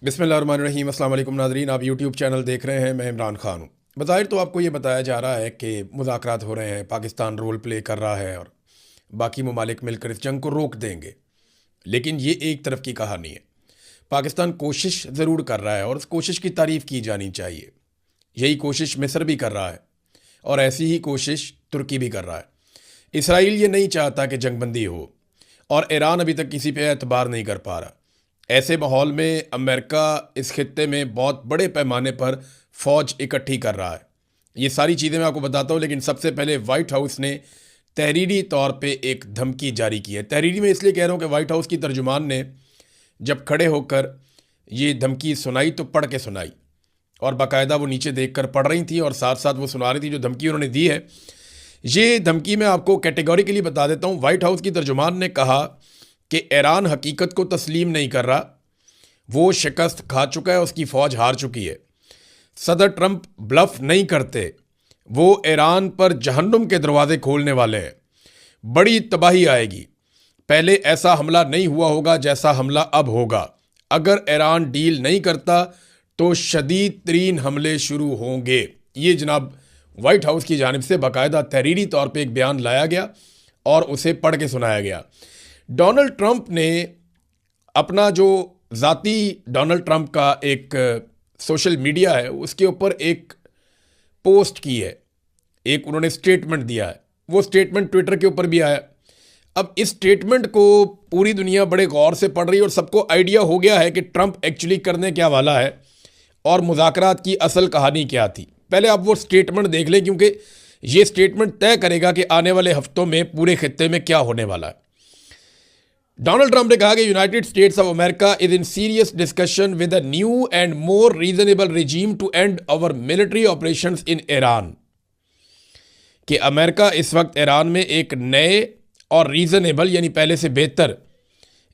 बिस्मिल्लाहिर्रहमानिर्रहीम। अस्सलाम वालेकुम नाज़रीन, आप यूट्यूब चैनल देख रहे हैं। मैं इमरान खान हूँ। बज़ाहिर तो आपको ये बताया जा रहा है कि मुज़ाकरात हो रहे हैं, पाकिस्तान रोल प्ले कर रहा है और बाकी ममालिक मिलकर इस जंग को रोक देंगे। लेकिन ये एक तरफ की कहानी है। पाकिस्तान कोशिश ज़रूर कर रहा है और उस कोशिश की तारीफ़ की जानी चाहिए। यही कोशिश मिस्र भी कर रहा है और ऐसी ही कोशिश तुर्की भी कर रहा है। इसराइल ये नहीं चाहता कि जंगबंदी हो और ईरान अभी तक किसी पे एतबार नहीं कर पा रहा। ऐसे माहौल में अमेरिका इस खित्ते में बहुत बड़े पैमाने पर फ़ौज इकट्ठी कर रहा है। ये सारी चीज़ें मैं आपको बताता हूँ, लेकिन सबसे पहले वाइट हाउस ने तहरीरी तौर पे एक धमकी जारी की है। तहरीरी में इसलिए कह रहा हूँ कि वाइट हाउस की तर्जुमान ने जब खड़े होकर ये धमकी सुनाई तो पढ़ के सुनाई, और बाकायदा वो नीचे देखकर पढ़ रही थी और साथ साथ वो सुना रही थी जो धमकी उन्होंने दी है। ये धमकी मैं आपको कैटेगोरिकली बता देता हूँ। वाइट हाउस की तर्जुमान ने कहा कि ईरान हकीकत को तस्लीम नहीं कर रहा, वो शिकस्त खा चुका है, उसकी फ़ौज हार चुकी है। सदर ट्रंप ब्लफ नहीं करते, वो ईरान पर जहन्नुम के दरवाजे खोलने वाले हैं। बड़ी तबाही आएगी। पहले ऐसा हमला नहीं हुआ होगा जैसा हमला अब होगा। अगर ईरान डील नहीं करता तो शदीद तरीन हमले शुरू होंगे। ये जनाब वाइट हाउस की जानिब से बाकायदा तहरीरी तौर पे एक बयान लाया गया और उसे पढ़ के सुनाया गया। डोनाल्ड ट्रंप ने अपना जो ज़ाती डोनाल्ड ट्रंप का एक सोशल मीडिया है उसके ऊपर एक पोस्ट की है, एक उन्होंने स्टेटमेंट दिया है। वो स्टेटमेंट ट्विटर के ऊपर भी आया। अब इस स्टेटमेंट को पूरी दुनिया बड़े गौर से पढ़ रही है और सबको आइडिया हो गया है कि ट्रंप एक्चुअली करने क्या वाला है और मुज़ाकरात की असल कहानी क्या थी। पहले आप वो स्टेटमेंट देख लें, क्योंकि ये स्टेटमेंट तय करेगा कि आने वाले हफ्तों में पूरे खित्ते में क्या होने वाला है। डोनाल्ड ट्रंप ने कहा कि United States of America is in serious discussion with a new and more reasonable regime to end our military operations in Iran. कि अमेरिका इस वक्त ईरान में एक नए और रीजनेबल यानी पहले से बेहतर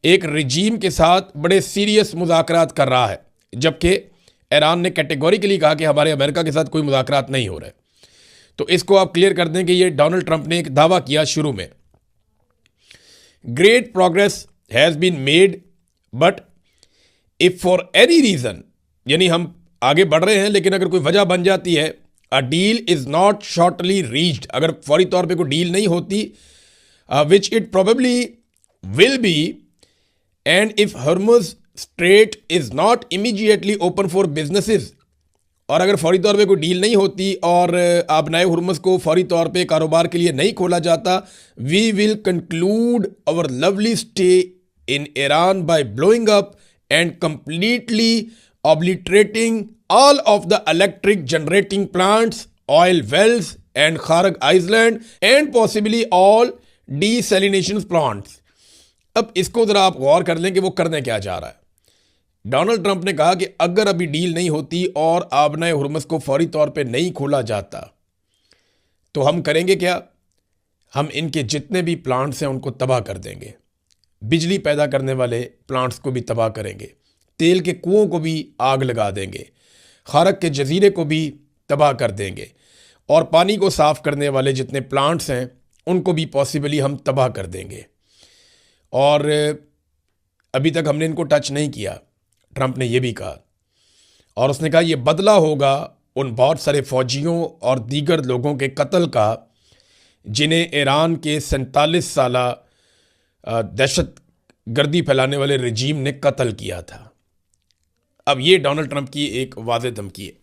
एक रिजीम के साथ बड़े सीरियस मुज़ाकरात कर रहा है, जबकि ईरान ने कैटेगोरिकली कहा कि हमारे अमेरिका के साथ कोई मुज़ाकरात नहीं हो रहे। तो इसको आप क्लियर कर दें कि ये डोनाल्ड ट्रंप ने एक दावा किया शुरू में। Great progress has been made but if for any reason, यानी हम आगे बढ़ रहे हैं लेकिन अगर कोई वजह बन जाती है, a deal is not shortly reached, अगर फौरी तौर पे कोई डील नहीं होती, which it probably will be, and if Hormuz straight is not immediately open for businesses, और अगर फौरी तौर पे कोई डील नहीं होती और आबनाए हुर्मुज़ को फौरी तौर पे कारोबार के लिए नहीं खोला जाता, we will conclude our lovely stay in Iran by blowing up and completely obliterating all of the electric generating plants, oil wells and Kharg Island and possibly all desalination plants। अब इसको ज़रा आप गौर कर लें कि वो करने क्या जा रहा है। डोनाल्ड ट्रंप ने कहा कि अगर अभी डील नहीं होती और आबनाए हुर्मुज़ को फौरी तौर पे नहीं खोला जाता तो हम करेंगे क्या? हम इनके जितने भी प्लांट्स हैं उनको तबाह कर देंगे, बिजली पैदा करने वाले प्लांट्स को भी तबाह करेंगे, तेल के कुओं को भी आग लगा देंगे, खारक के जजीरे को भी तबाह कर देंगे, और पानी को साफ़ करने वाले जितने प्लांट्स हैं उनको भी पॉसिबली हम तबाह कर देंगे। और अभी तक हमने इनको टच नहीं किया, ट्रंप ने यह भी कहा। और उसने कहा यह बदला होगा उन बहुत सारे फ़ौजियों और दीगर लोगों के कत्ल का जिन्हें ईरान के 47 साला दहशत गर्दी फैलाने वाले रजीम ने कत्ल किया था। अब ये डोनाल्ड ट्रंप की एक वाज़ेह धमकी है।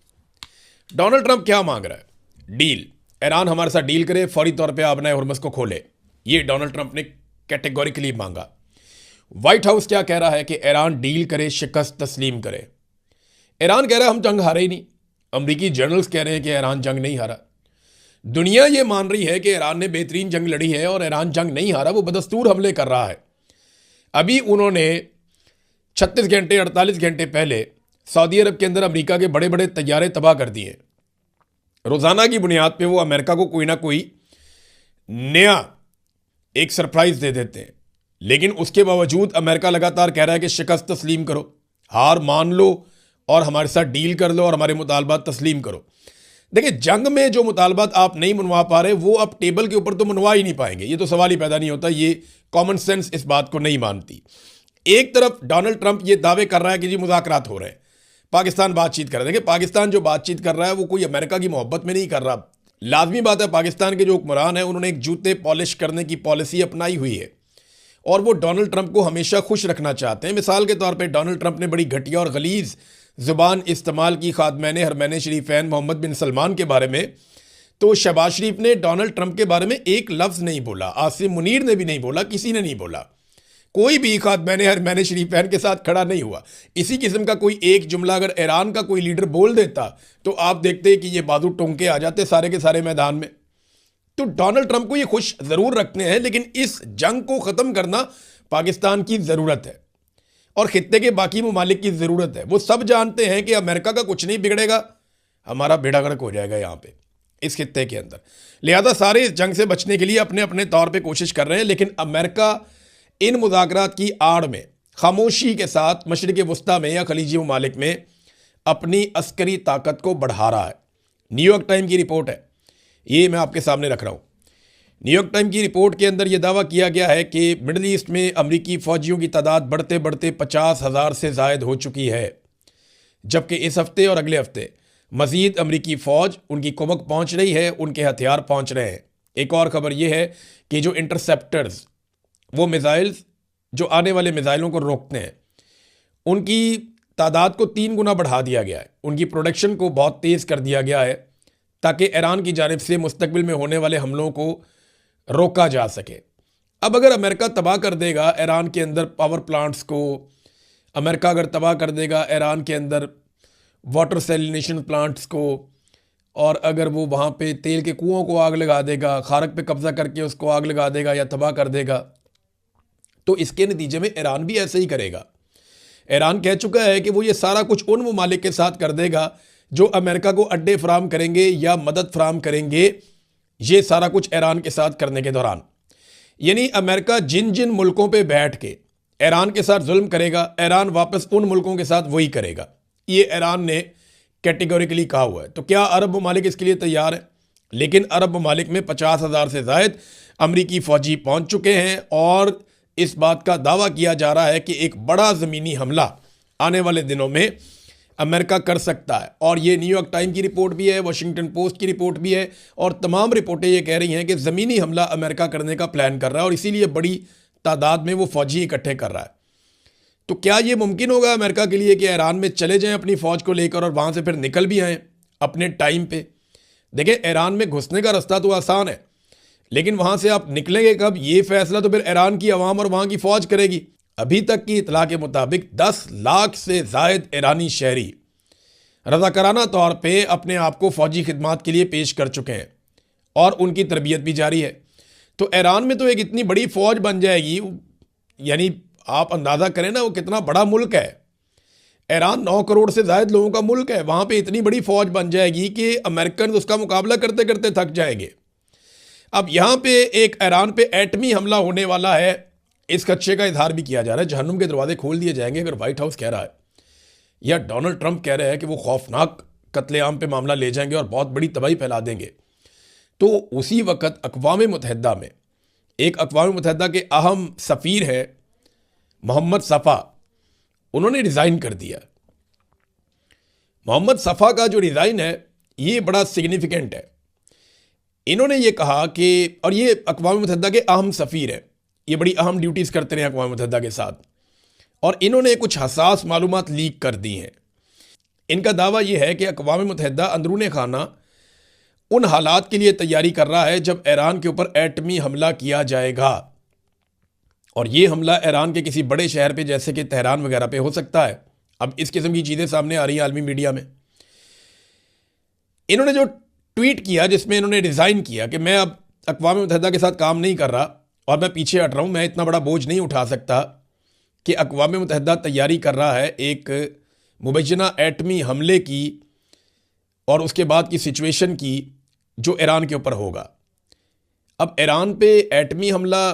डोनाल्ड ट्रंप क्या मांग रहा है? डील, ईरान हमारे साथ डील करे, फौरी तौर पे आबनाए हुर्मुज़ को खोले। ये डोनाल्ड ट्रंप ने कैटेगोरिकली मांगा। वाइट हाउस क्या कह रहा है कि ईरान डील करे, शिकस्त तस्लीम करे। ईरान कह रहा है हम जंग हारे ही नहीं। अमरीकी जर्नल्स कह रहे हैं कि ईरान जंग नहीं हारा। दुनिया ये मान रही है कि ईरान ने बेहतरीन जंग लड़ी है और ईरान जंग नहीं हारा, वो बदस्तूर हमले कर रहा है। अभी उन्होंने 36 घंटे 48 घंटे पहले सऊदी अरब के अंदर अमेरिका के बड़े बड़े तैयारे तबाह कर दिए। रोज़ाना की बुनियाद पे वो अमेरिका को कोई ना कोई नया एक सरप्राइज़ दे देते हैं, लेकिन उसके बावजूद अमेरिका लगातार कह रहा है कि शिकस्त तस्लीम करो, हार मान लो और हमारे साथ डील कर लो और हमारे मुतालबात तस्लीम करो। देखिए, जंग में जो मुतालबात आप नहीं मनवा पा रहे वो आप टेबल के ऊपर तो मनवा ही नहीं पाएंगे, ये तो सवाल ही पैदा नहीं होता। ये कॉमन सेंस इस बात को नहीं मानती। एक तरफ डोनाल्ड ट्रंप ये दावे कर रहा है कि जी मुज़ाकरात हो रहे हैं, पाकिस्तान बातचीत कर रहा है। देखिए, पाकिस्तान जो बातचीत कर रहा है वो कोई अमेरिका की मोहब्बत में नहीं कर रहा। लाजमी बात है, पाकिस्तान के जो हुक्मरान हैं उन्होंने एक जूते पॉलिश करने की पॉलिसी अपनाई हुई है और वो डोनाल्ड ट्रंप को हमेशा खुश रखना चाहते हैं। मिसाल के तौर पे डोनाल्ड ट्रंप ने बड़ी घटिया और गलीज ज़ुबान इस्तेमाल की खादमैन हरमैन शरीफैन मोहम्मद बिन सलमान के बारे में, तो शहबाज शरीफ ने डोनाल्ड ट्रंप के बारे में एक लफ्ज़ नहीं बोला, आसिम मुनीर ने भी नहीं बोला, किसी ने नहीं बोला, कोई भी खादमैन हरमैन शरीफैन के साथ खड़ा नहीं हुआ। इसी किस्म का कोई एक जुमला अगर ईरान का कोई लीडर बोल देता तो आप देखते कि ये बाजू टोंके आ जाते सारे के सारे मैदान में। तो डोनाल्ड ट्रंप को ये खुश ज़रूर रखते हैं, लेकिन इस जंग को ख़त्म करना पाकिस्तान की ज़रूरत है और ख़ित्ते के बाकी ममालिक की ज़रूरत है। वो सब जानते हैं कि अमेरिका का कुछ नहीं बिगड़ेगा, हमारा बेड़ा गर्क हो जाएगा यहाँ पे इस खित्ते के अंदर। लिहाजा सारे इस जंग से बचने के लिए अपने अपने तौर पे कोशिश कर रहे हैं, लेकिन अमेरिका इन मुज़ाकरात की आड़ में खामोशी के साथ मशरिक़ वस्ता में या खलीजी ममालिक में अपनी अस्करी ताकत को बढ़ा रहा है। न्यूयॉर्क टाइम की रिपोर्ट है, ये मैं आपके सामने रख रहा हूँ। न्यूयॉर्क टाइम की रिपोर्ट के अंदर यह दावा किया गया है कि मिडल ईस्ट में अमरीकी फ़ौजियों की तादाद बढ़ते बढ़ते 50,000 से ज़ायद हो चुकी है, जबकि इस हफ्ते और अगले हफ्ते मज़ीद अमरीकी फ़ौज, उनकी कुमक पहुँच रही है, उनके हथियार पहुँच रहे हैं। एक और ख़बर यह है कि जो इंटरसेप्टर्स, वो मिज़ाइल्स जो आने वाले मिज़ाइलों को रोकते हैं, उनकी तादाद को 3 गुना बढ़ा दिया गया है, उनकी प्रोडक्शन को बहुत तेज़ कर दिया गया है ताकि ईरान की जानिब से मुस्तकबिल में होने वाले हमलों को रोका जा सके। अब अगर अमेरिका तबाह कर देगा ईरान के अंदर पावर प्लांट्स को, अमेरिका अगर तबाह कर देगा ईरान के अंदर वाटर सैलिनेशन प्लांट्स को, और अगर वो वहाँ पे तेल के कुओं को आग लगा देगा, खारक पे कब्ज़ा करके उसको आग लगा देगा या तबाह कर देगा, तो इसके नतीजे में ईरान भी ऐसे ही करेगा। ईरान कह चुका है कि वो ये सारा कुछ उन ममालिक के साथ कर देगा जो अमेरिका को अड्डे फराम करेंगे या मदद फराम करेंगे, ये सारा कुछ ईरान के साथ करने के दौरान। यानी अमेरिका जिन जिन मुल्कों पे बैठ के ईरान के साथ जुल्म करेगा, ईरान वापस उन मुल्कों के साथ वही करेगा। ये ईरान ने कैटेगोरिकली कहा हुआ है। तो क्या अरब ममालिक इसके लिए तैयार है? लेकिन अरब ममालिक में 50,000 से ज़ायद अमरीकी फ़ौजी पहुँच चुके हैं और इस बात का दावा किया जा रहा है कि एक बड़ा ज़मीनी हमला आने वाले दिनों में अमेरिका कर सकता है। और ये न्यूयॉर्क टाइम की रिपोर्ट भी है, वाशिंगटन पोस्ट की रिपोर्ट भी है, और तमाम रिपोर्टें ये कह रही हैं कि ज़मीनी हमला अमेरिका करने का प्लान कर रहा है और इसीलिए बड़ी तादाद में वो फ़ौजी इकट्ठे कर रहा है। तो क्या ये मुमकिन होगा अमेरिका के लिए कि ईरान में चले जाएं अपनी फ़ौज को लेकर और वहाँ से फिर निकल भी आएँ अपने टाइम पे? देखिए, ईरान में घुसने का रास्ता तो आसान है, लेकिन वहाँ से आप निकलेंगे कब, ये फैसला तो फिर ईरान की अवाम और वहाँ की फ़ौज करेगी। अभी तक की इतला के मुताबिक 10 लाख से ज़ायद ईरानी शहरी रज़ाकाराना तौर पे अपने आप को फ़ौजी खिदमात के लिए पेश कर चुके हैं और उनकी तरबियत भी जारी है। तो ईरान में तो एक इतनी बड़ी फ़ौज बन जाएगी, यानी आप अंदाज़ा करें ना वो कितना बड़ा मुल्क है। ईरान 9 करोड़ से ज़ायद लोगों का मुल्क है, वहाँ पे इतनी बड़ी फ़ौज बन जाएगी कि अमेरिकन उसका मुकाबला करते करते थक जाएंगे। अब यहाँ पे एक ईरान पे एटमी हमला होने वाला है, इस खदशे का इजहार भी किया जा रहा है। जहन्नुम के दरवाजे खोल दिए जाएंगे अगर व्हाइट हाउस कह रहा है या डोनाल्ड ट्रंप कह रहे हैं कि वो खौफनाक कत्लेआम पे मामला ले जाएंगे और बहुत बड़ी तबाही फैला देंगे। तो उसी वक्त अक़वाम मुत्तहिदा में एक अक़वाम मुत्तहिदा के अहम सफ़ीर है मोहम्मद सफ़ा, उन्होंने रिज़ाइन कर दिया। मोहम्मद सफ़ा का जो रिज़ाइन है ये बड़ा सिग्निफिकेंट है। इन्होंने ये कहा कि, और ये अक़वाम मुत्तहिदा के अहम सफ़ीर हैं, ये बड़ी अहम ड्यूटीज़ करते रहे अक़वाम मुत्तहिदा के साथ, और इन्होंने कुछ हसास मालूमात लीक कर दी हैं। इनका दावा यह है कि अक़वाम मुत्तहिदा अंदरूने खाना उन हालात के लिए तैयारी कर रहा है जब ईरान के ऊपर एटमी हमला किया जाएगा, और ये हमला ईरान के किसी बड़े शहर पे जैसे कि तेहरान वगैरह पे हो सकता है। अब इस किस्म की चीज़ें सामने आ रही हैं आलमी मीडिया में। इन्होंने जो ट्वीट किया जिसमें इन्होंने रिज़ाइन किया कि मैं अब अक़वाम मुत्तहिदा के साथ काम नहीं कर रहा और मैं पीछे हट रहा हूँ, मैं इतना बड़ा बोझ नहीं उठा सकता कि अक़वाम मुत्तहिदा तैयारी कर रहा है एक मुबैना एटमी हमले की और उसके बाद की सिचुएशन की जो ईरान के ऊपर होगा। अब ईरान पे एटमी हमला,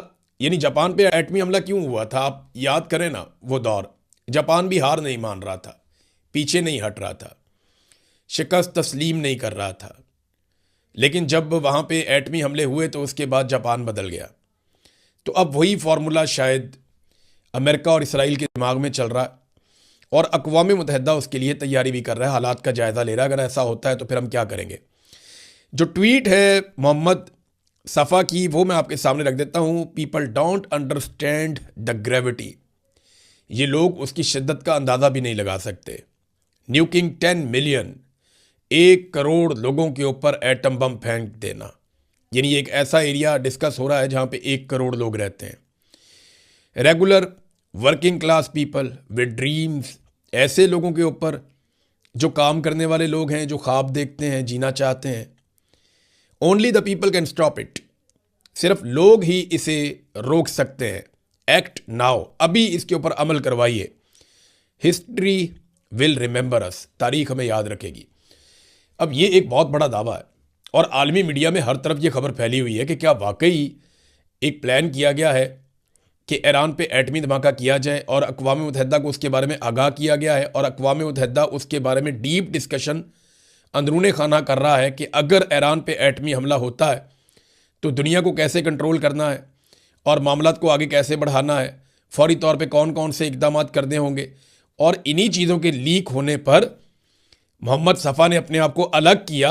यानी जापान पे एटमी हमला क्यों हुआ था, आप याद करें ना वो दौर, जापान भी हार नहीं मान रहा था, पीछे नहीं हट रहा था, शिकस्त तस्लीम नहीं कर रहा था, लेकिन जब वहाँ पे एटमी हमले हुए तो उसके बाद जापान बदल गया। तो अब वही फार्मूला शायद अमेरिका और इसराइल के दिमाग में चल रहा है, और अक़वाम मुत्तहिदा उसके लिए तैयारी भी कर रहा है, हालात का जायज़ा ले रहा है। अगर ऐसा होता है तो फिर हम क्या करेंगे। जो ट्वीट है मोहम्मद सफ़ा की, वो मैं आपके सामने रख देता हूँ। People don't understand the gravity, ये लोग उसकी शिद्दत का अंदाज़ा भी नहीं लगा सकते। न्यूकिंग 10 मिलियन, 1 करोड़ लोगों के ऊपर एटम बम फेंक देना, यानी एक ऐसा एरिया डिस्कस हो रहा है जहाँ पे 1 करोड़ लोग रहते हैं। Regular working class people with dreams, ऐसे लोगों के ऊपर जो काम करने वाले लोग हैं, जो ख्वाब देखते हैं, जीना चाहते हैं। Only the people can stop it, सिर्फ लोग ही इसे रोक सकते हैं। एक्ट नाउ, अभी इसके ऊपर अमल करवाइए। हिस्ट्री विल रिमेंबर अस, तारीख हमें याद रखेगी। अब ये एक बहुत बड़ा दावा है और आलमी मीडिया में हर तरफ ये खबर फैली हुई है कि क्या वाकई एक प्लान किया गया है कि ईरान पे एटमी धमाका किया जाए, और अक़वाम मुत्तहिदा को उसके बारे में आगाह किया गया है, और अक़वाम मुत्तहिदा उसके बारे में डीप डिस्कशन अंदरूने खाना कर रहा है कि अगर ईरान पे एटमी हमला होता है तो दुनिया को कैसे कंट्रोल करना है और मामलात को आगे कैसे बढ़ाना है, फौरी तौर पे कौन कौन से इक़दाम करने होंगे। और इन्हीं चीज़ों के लीक होने पर मोहम्मद सफ़ा ने अपने आप को अलग किया